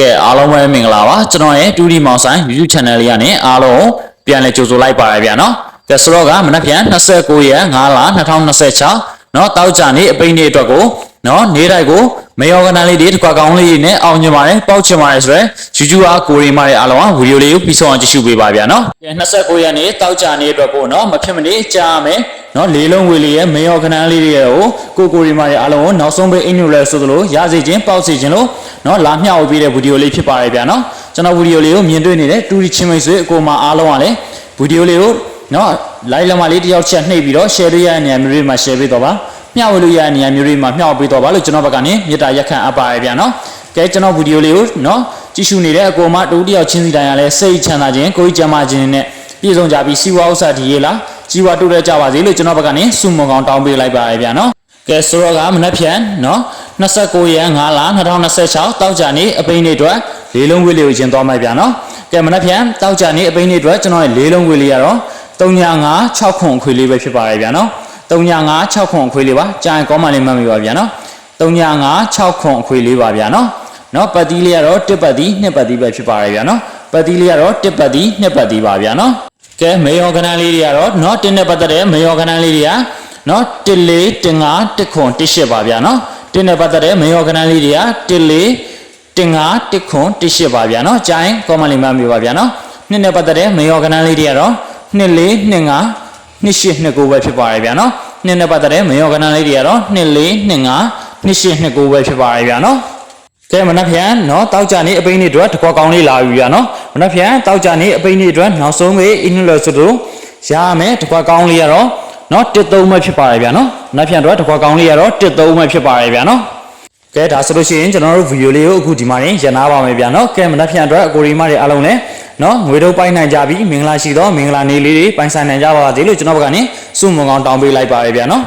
ကဲအားလုံးပဲမင်္ဂလာပါကျွန်တော်ရဲ့ 2D မောင်ဆိုင် YouTube channel လေးကနေအားလုံးပြန်လည်ကြိုဆိုလိုက်ပါရဗျာနော်ကဲဆိုတော့ကမနက်ဖြန်29ရက်5လ2026เนาะတောက်ကြနေအပိန်းနေ့အတွက်ကိုเนาะနေ့တိုင်းကိုမေယောကနန်လေးတွေတစ်ခွက်ကောင်းလေးနဲ့အောင်ညင်ပါတယ်ပေါက်ချင်ပါတယ်ဆိုတော့ YouTube အားကိုရီမားရဲ့အားလုံးကဗီဒီယိုလေးကိုပြီးဆုံးအောင်ကြည့်ရှုပေးပါဗျာနော်ကဲ29ရက်နေ့တောက်ကြနေအတွက်ကိုเนาะမဖြစ်မနေကြားမယ်เนาะလေးလုံးဝေလေးရဲ့မေယောကနန်လေးတွေကိုကိုရီမားရဲ့အားလုံးကိုနောက်ဆုံးပေးအင်နူလဲဆိုသလိုရစေခြင်းပေါက်စေခြင်းလို့เนาะလာမျှဝေပေးတဲ့ဗီဒီယိုလေးဖြစ်ပါတယ်ဗျာနော်ကျွန်တော်ဗီဒီယိုလေးကိုမြင်တွေ့နေတဲ့တူရီချင်းမိတ်ဆွေအကိုမအားလုံးကလည်းဗီဒီယိုလေးကိုเนาะ like လက်မလေးတစ်ယောက်ချက်နှိပ်ပြီးတော့ share ပေးရတဲ့နေရာမျိုးတွေမှာ share ပေးတော့ပါမျှဝေလို့ရတဲ့နေရာမျိုးတွေမှာမျှဝေပေးတော့ပါလို့ကျွန်တော်ဘက်ကနေမေတ္တာရက်ခံအပ်ပါတယ်ဗျာနော်ကဲကျွန်တော်ဗီဒီယိုလေးကိုเนาะကြည့်ရှုနေတဲ့အကိုမတူတစ်ယောက်ချင်းစီတိုင်းကလည်းစိတ်ချမ်းသာခြင်းကိုယ်ကြမ်းမာခြင်းနဲ့ပြည့်စုံကြပြီးစီဝါဥစ္စာဒီရေလားကြီးဝါတိုးတဲ့ကြပါစေလို့ကျွန်တော်ဘက်ကနေဆုမွန်ကောင်းတောင်းပေးလိုက်ပါတယ်ဗျာနော်ကဲဆိုတော့ကမနက်ဖြန်เนาะ29ရက်5လ2026တောက်ကြနေအပိန်းနေ့အတွက်လေးလုံးဝေးလေးကိုကျင်းသွားမှာဗျာနော်ကဲမနက်ဖြန်တောက်ကြနေအပိန်းနေ့အတွက်ကျွန်တော်ရဲ့လေးလုံးဝေးလေးကတော့395 6ခွန်ခွေလေးပဲဖြစ်ပါတယ်ဗျာနော်395 6ခွန်ခွေလေးပါကြာရင်ကောင်းမှလေးမှတ်မိပါဗျာနော်395 6ခွန်ခွေလေးပါဗျာနော်နော်ပတ်တီးလေးကတော့1ပတ်တီး2ပတ်တီးပဲဖြစ်ပါတယ်ဗျာနော်ပတ်တီးလေးကတော့1ပတ်တီး2ပတ်တီးပါဗျာနော်ကဲမေယောကနန်လေးတွေကတော့နော်1နဲ့ပတ်သက်တဲ့မေယောကနန်လေးတွေကနော်14 15 1ခွန်18ပါဗျာနော်1နဲ့ပတ်သက်တဲ့မေယောကနန်လေးတွေက14 15 1ခွန်18ပါဗျာနော်ကြာရင်ကောင်းမှလေးမှတ်မိပါဗျာနော်2နဲ့ပတ်သက်တဲ့မေယောကနန်လေးတွေကတော့24 25 28 29ပဲဖြစ်ပါတယ်ဗျာနော်နှစ်နဲ့ပတ်သက်တဲ့မေယောကနန်လေးတွေကတော့24 25 28 29ပဲဖြစ်ပါတယ်ဗျာနော်ကဲမနက်ဖြန်เนาะတောက်ကြနေအပိန်းနေ့အတွက်တကွက်ကောင်းလေးလာပြီဗျာနော်မနက်ဖြန်တောက်ကြနေအပိန်းနေ့အတွက်နောက်ဆုံးပဲအင်းလို့ဆိုတော့ရမယ်တကွက်ကောင်းလေးရတော့เนาะ13ပဲဖြစ်ပါတယ်ဗျာနော်မနက်ဖြန်အတွက်တကွက်ကောင်းလေးရတော့13ပဲဖြစ်ပါတယ်ဗျာနော်ကဲဒါဆိုလို့ရှိရင်ကျွန်တော်တို့ဗီဒီယိုလေးကိုအခုဒီမှာရင်ရနာပါမယ်ဗျာနော်ကဲမနက်ဖြန်အတွက်အကိုရီမတွေအားလုံးလည်းနော်ငွေတော့ပိုင်နိုင်ကြပြီမင်္ဂလာရှိသောမင်္ဂလာနေ့လေးတွေပိုင်ဆိုင်နိုင်ကြပါစေလို့ကျွန်တော်ဘက်ကနေဆုမွန်ကောင်းတောင်းပေးလိုက်ပါရဗျာနော်